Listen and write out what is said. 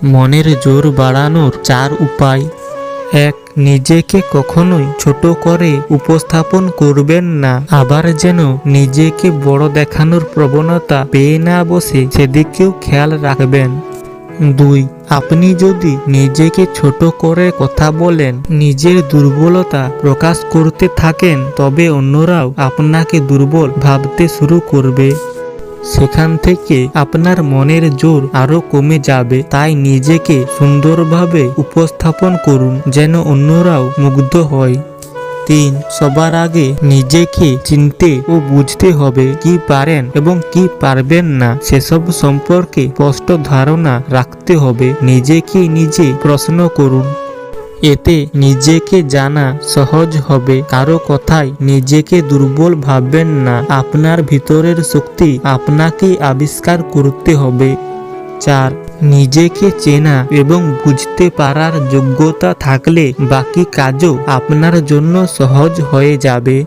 মনের জোর বাড়ানোর 4 উপায়। 1. নিজেকে কখনোই ছোট করে উপস্থাপন করবেন না। আবার যেন নিজেকে বড় দেখানোর প্রবণতা পেয়ে না বসে সেদিকেও খেয়াল রাখবেন। 2. আপনি যদি নিজেকে ছোট করে কথা বলেন, নিজের দুর্বলতা প্রকাশ করতে থাকেন, তবে অন্যরাও আপনাকে দুর্বল ভাবতে শুরু করবে। সেখান থেকে আপনার মনের জোর আরো কমে যাবে। তাই নিজেকে সুন্দরভাবে উপস্থাপন করুন, যেন অন্যরাও মুগ্ধ হয়। 3. সবার আগে নিজেকে চিনতে ও বুঝতে হবে। কি পারেন এবং কি পারবেন না সেসব সম্পর্কে স্পষ্ট ধারণা রাখতে হবে। নিজেকে নিজে প্রশ্ন করুন। এতে নিজেকে জানা সহজ হবে। কারো কথায় নিজেকে দুর্বল ভাববেন না। আপনার ভিতরের শক্তি আপনাকেই আবিষ্কার করতে হবে। 4. নিজেকে চেনা এবং বুঝতে পারার যোগ্যতা থাকলে বাকি কাজও আপনার জন্য সহজ হয়ে যাবে।